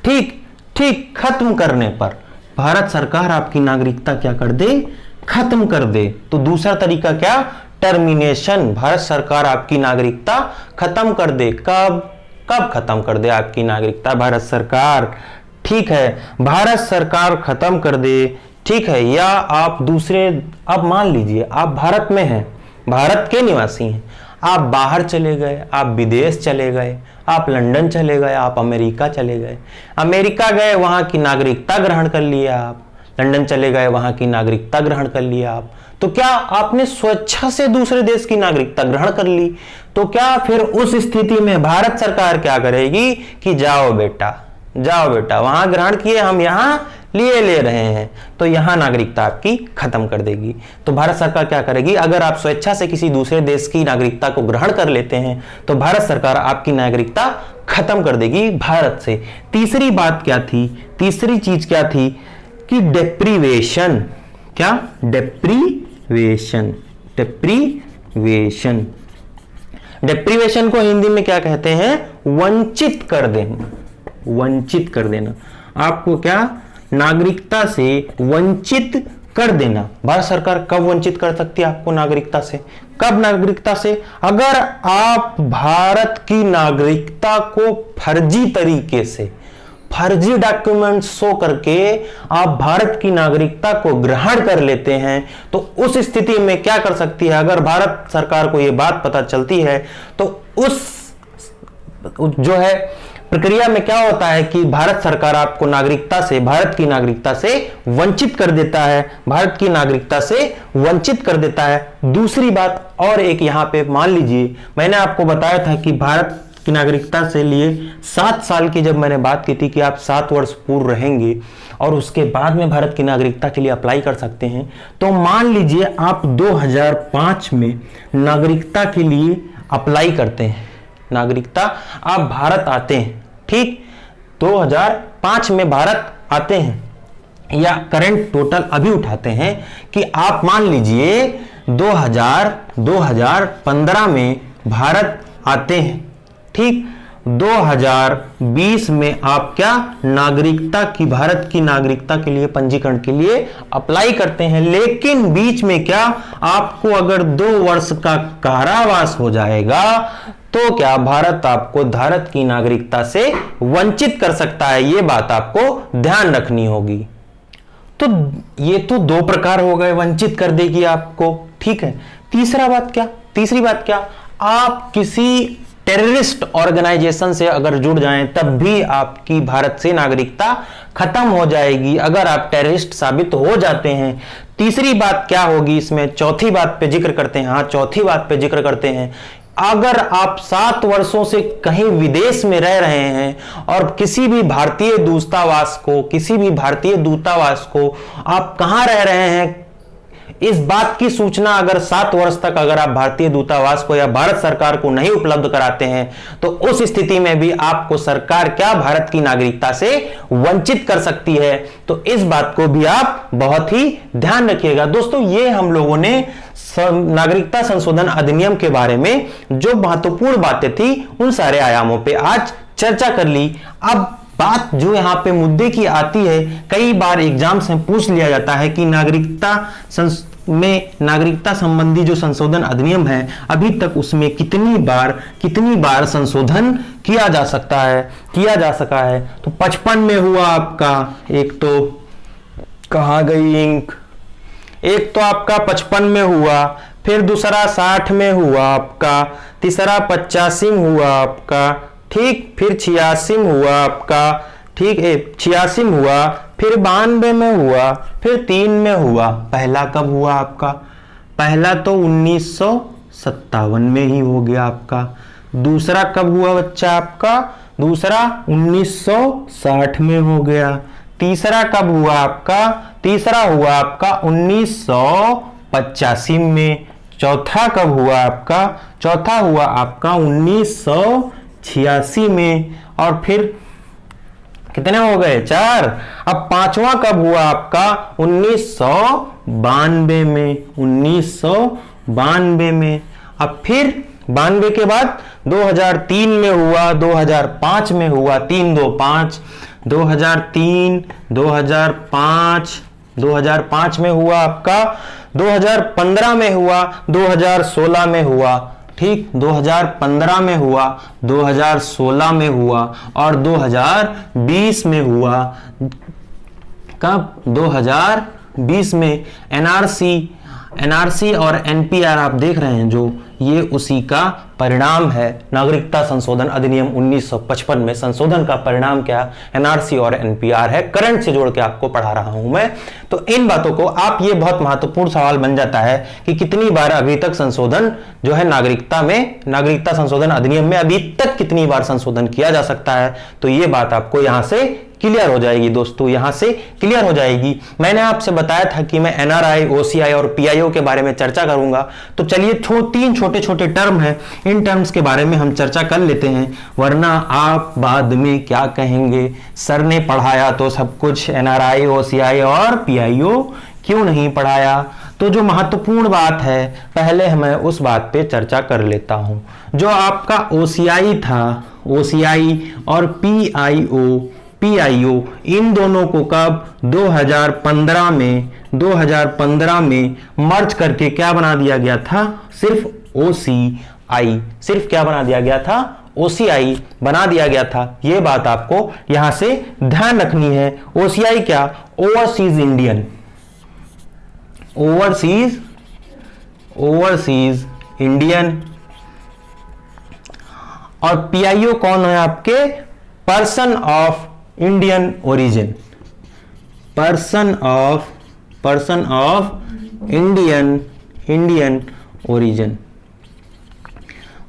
ठीक ठीक, खत्म करने पर भारत सरकार आपकी नागरिकता क्या कर दे? खत्म कर दे। तो दूसरा तरीका क्या? टर्मिनेशन। भारत सरकार आपकी नागरिकता खत्म कर दे। कब? कब खत्म कर दे आपकी नागरिकता भारत सरकार? ठीक है, भारत सरकार खत्म कर दे, ठीक है। या आप दूसरे, अब मान लीजिए आप भारत में हैं, भारत के निवासी हैं, आप बाहर चले गए, आप विदेश चले गए, आप लंदन चले गए, आप अमेरिका चले गए, अमेरिका गए, वहां की नागरिकता ग्रहण कर लिया आप, लंदन चले गए, वहां की नागरिकता ग्रहण कर लिया आप। तो क्या आपने स्वेच्छा से दूसरे देश की नागरिकता ग्रहण कर ली? तो क्या फिर उस स्थिति में भारत सरकार क्या करेगी कि जाओ बेटा, जाओ बेटा, वहां ग्रहण किए, हम यहां लिए ले रहे हैं, तो यहां नागरिकता आपकी खत्म कर देगी। तो भारत सरकार क्या करेगी? अगर आप स्वेच्छा से किसी दूसरे देश की नागरिकता को ग्रहण कर लेते हैं तो भारत सरकार आपकी नागरिकता खत्म कर देगी भारत से। तीसरी बात क्या थी? तीसरी चीज क्या थी कि डेप्रीवेशन। क्या? डेप्रीवेशन। डेप्रीवेशन, डेप्रीवेशन को हिंदी में क्या कहते हैं? वंचित कर देना। वंचित कर देना, आपको क्या? नागरिकता से वंचित कर देना। भारत सरकार कब वंचित कर सकती है आपको नागरिकता से? कब नागरिकता से? अगर आप भारत की नागरिकता को फर्जी तरीके से, फर्जी डॉक्यूमेंट शो करके आप भारत की नागरिकता को ग्रहण कर लेते हैं तो उस स्थिति में क्या कर सकती है? अगर भारत सरकार को यह बात पता चलती है तो उस जो है प्रक्रिया में क्या होता है कि भारत सरकार आपको नागरिकता से, भारत की नागरिकता से वंचित कर देता है, भारत की नागरिकता से वंचित कर देता है। दूसरी बात और एक यहां पे मान लीजिए, मैंने आपको बताया था कि भारत की नागरिकता से लिए 7 साल की जब मैंने बात की थी कि आप 7 वर्ष पूर्व रहेंगे और उसके बाद में भारत की नागरिकता के लिए अप्लाई कर सकते हैं। तो मान लीजिए आप 2005 में नागरिकता के लिए अप्लाई करते हैं, नागरिकता आप भारत आते हैं, ठीक, 2005 में भारत आते हैं या करंट टोटल अभी उठाते हैं कि आप मान लीजिए 2015 में भारत आते हैं, ठीक, 2020 में आप क्या? नागरिकता की, भारत की नागरिकता के लिए पंजीकरण के लिए अप्लाई करते हैं। लेकिन बीच में क्या? आपको अगर 2 वर्ष का कारावास हो जाएगा तो क्या? भारत आपको भारत की नागरिकता से वंचित कर सकता है। यह बात आपको ध्यान रखनी होगी। तो ये तो 2 प्रकार हो गए, वंचित कर देगी आपको, ठीक है। तीसरी बात क्या? आप किसी टेररिस्ट ऑर्गेनाइजेशन से अगर जुड़ जाएं तब भी आपकी भारत से नागरिकता खत्म हो जाएगी अगर आप टेररिस्ट साबित हो जाते हैं। तीसरी बात क्या होगी इसमें? चौथी बात पे जिक्र करते हैं। हाँ, चौथी बात पे जिक्र करते हैं। अगर आप 7 वर्षों से कहीं विदेश में रह रहे हैं और किसी भी भारतीय दूतावास को आप कहां रह रहे हैं इस बात की सूचना अगर 7 वर्ष तक अगर आप भारतीय दूतावास को या भारत सरकार को नहीं उपलब्ध कराते हैं तो उस स्थिति में भी आपको सरकार क्या भारत की नागरिकता से वंचित कर सकती है। तो इस बात को भी आप बहुत ही ध्यान रखिएगा। दोस्तों, ये हम लोगों ने नागरिकता संशोधन अधिनियम के बारे में जो महत्वपूर्ण बातें थी उन सारे आयामों पे आज चर्चा कर ली। अब बात जो यहां पे मुद्दे की आती है, कई बार एग्जाम से पूछ लिया जाता है कि नागरिकता संबंधी जो संशोधन अधिनियम है अभी तक उसमें कितनी बार संशोधन किया जा सका है। तो 55 में हुआ आपका, एक तो कहां गई इंक, एक तो आपका 55 में हुआ, फिर दूसरा 60 में हुआ आपका, तीसरा 85 में हुआ आपका, ठीक, फिर 86 में हुआ आपका, ठीक है, 86 में हुआ, फिर 92 में हुआ, फिर 3 में हुआ। पहला कब हुआ आपका? पहला तो 1957 में ही हो गया आपका। दूसरा कब हुआ बच्चा आपका? दूसरा 1960 में हो गया। तीसरा कब हुआ आपका? तीसरा हुआ आपका 1985 में। चौथा कब हुआ आपका? चौथा हुआ आपका 1986 में। और फिर कितने हो गए? 4। अब पांचवा कब हुआ आपका? 1992 में। 1992 में। अब फिर 92 के बाद 2003 में हुआ, 2005 में हुआ, 3-2-5, 2003, 2005, 2005 में हुआ आपका, 2015 में हुआ, 2016 में हुआ, ठीक, 2015 में हुआ, 2016 में हुआ और 2020 में हुआ। कब? 2020 में। एनआरसी और एनपीआर आप देख रहे हैं जो, ये उसी का परिणाम है। नागरिकता संशोधन अधिनियम 1955 में संशोधन का परिणाम क्या? एनआरसी और एनपीआर है। करंट से जोड़ के आपको पढ़ा रहा हूं मैं। तो इन बातों को आप, ये बहुत महत्वपूर्ण सवाल बन जाता है कि कितनी बार अभी तक संशोधन जो है नागरिकता संशोधन अधिनियम में अभी तक कितनी बार संशोधन किया जा सकता है। तो ये बात आपको यहां से क्लियर हो जाएगी दोस्तों, यहां से क्लियर हो जाएगी। मैंने आपसे बताया था कि मैं एनआरआई, ओसीआई और पीआईओ के बारे में चर्चा करूंगा। तो चलिए 3 छोटे छोटे टर्म हैं, इन टर्म्स के बारे में हम चर्चा कर लेते हैं, वरना आप बाद में क्या कहेंगे, सर ने पढ़ाया तो सब कुछ, एनआरआई, ओसीआई और पीआईओ क्यों नहीं पढ़ाया। तो जो महत्वपूर्ण बात है पहले मैं उस बात पे चर्चा कर लेता हूं। जो आपका ओसीआई था, ओसीआई और पीआईओ इन दोनों को कब? 2015 में मर्ज करके क्या बना दिया गया था? सिर्फ ओसीआई, सिर्फ क्या बना दिया गया था? ओसीआई बना दिया गया था। यह बात आपको यहां से ध्यान रखनी है। ओसीआई क्या? Overseas Indian. और पीआईओ कौन है आपके? Person of Indian origin. Person of Indian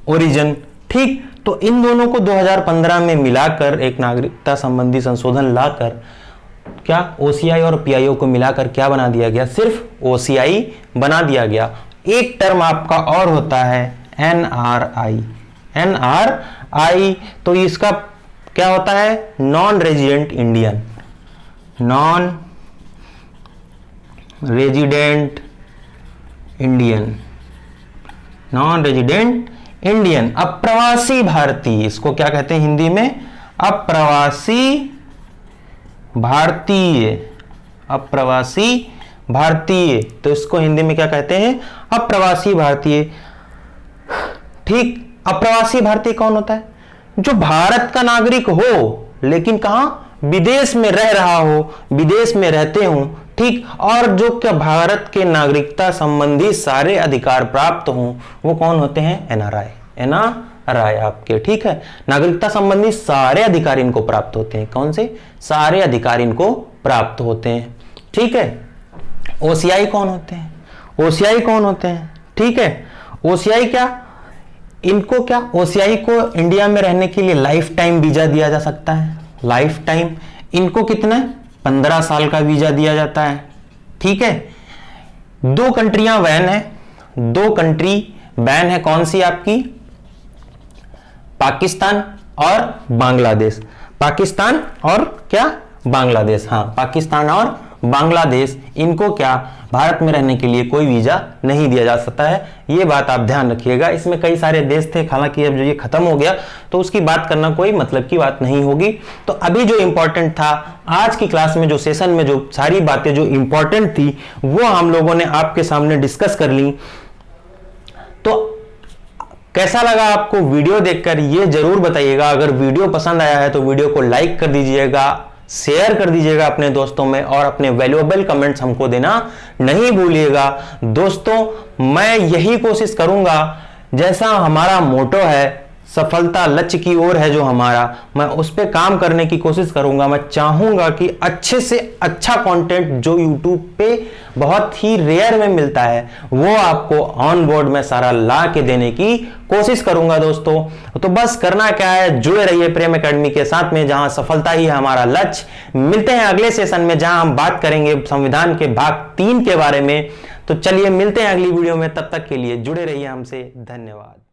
origin, ठीक। तो इन दोनों को 2015 में मिलाकर एक नागरिकता संबंधी संशोधन लाकर क्या ओसीआई और पीआईओ को मिलाकर क्या बना दिया गया? सिर्फ ओसीआई बना दिया गया। एक टर्म आपका और होता है एनआरआई। तो इसका क्या होता है? नॉन रेजिडेंट इंडियन, अप्रवासी भारतीय। इसको क्या कहते हैं हिंदी में? अप्रवासी भारतीय। तो इसको हिंदी में क्या कहते हैं? अप्रवासी भारतीय, ठीक। अप्रवासी भारतीय कौन होता है? जो भारत का नागरिक हो लेकिन कहां? विदेश में रह रहा हो, विदेश में रहते हो, ठीक। और जो क्या भारत के नागरिकता संबंधी सारे अधिकार प्राप्त हों, वो कौन होते हैं? एनआरआई आपके, ठीक है। नागरिकता संबंधी सारे अधिकार इनको प्राप्त होते हैं। कौन से? सारे अधिकार इनको प्राप्त होते हैं, ठीक है। ओसीआई कौन होते हैं? ठीक है। ओसीआई क्या? इनको क्या? ओसीआई को इंडिया में रहने के लिए लाइफ टाइम वीजा दिया जा सकता है। Life time. इनको कितना? 15 साल का वीजा दिया जाता है, ठीक है। दो कंट्रियां बैन है, दो कंट्री बैन है। कौन सी आपकी? पाकिस्तान और बांग्लादेश। पाकिस्तान और क्या? बांग्लादेश। हाँ, पाकिस्तान और बांग्लादेश, इनको क्या भारत में रहने के लिए कोई वीजा नहीं दिया जा सकता है। ये बात आप ध्यान रखिएगा। इसमें कई सारे देश थे, हालांकि अब जो ये खत्म हो गया तो उसकी बात करना कोई मतलब की बात नहीं होगी। तो अभी जो इंपॉर्टेंट था आज की क्लास में, जो सेशन में जो सारी बातें जो इंपॉर्टेंट थी वो हम लोगों ने आपके सामने डिस्कस कर ली। तो कैसा लगा आपको वीडियो देखकर ये जरूर बताइएगा। अगर वीडियो पसंद आया है तो वीडियो को लाइक कर दीजिएगा, शेयर कर दीजिएगा अपने दोस्तों में, और अपने वैल्यूएबल कमेंट्स हमको देना नहीं भूलिएगा। दोस्तों मैं यही कोशिश करूंगा, जैसा हमारा मोटो है सफलता लक्ष्य की ओर है जो हमारा, मैं उस पर काम करने की कोशिश करूंगा। मैं चाहूंगा कि अच्छे से अच्छा कंटेंट जो यूट्यूब पे बहुत ही रेयर में मिलता है वो आपको ऑन बोर्ड में सारा ला के देने की कोशिश करूंगा दोस्तों। तो बस करना क्या है, जुड़े रहिए प्रेम एकेडमी के साथ में, जहां सफलता ही है हमारा लक्ष्य। मिलते हैं अगले सेशन में जहां हम बात करेंगे संविधान के भाग 3 के बारे में। तो चलिए मिलते हैं अगली वीडियो में, तब तक के लिए जुड़े रहिए हमसे। धन्यवाद।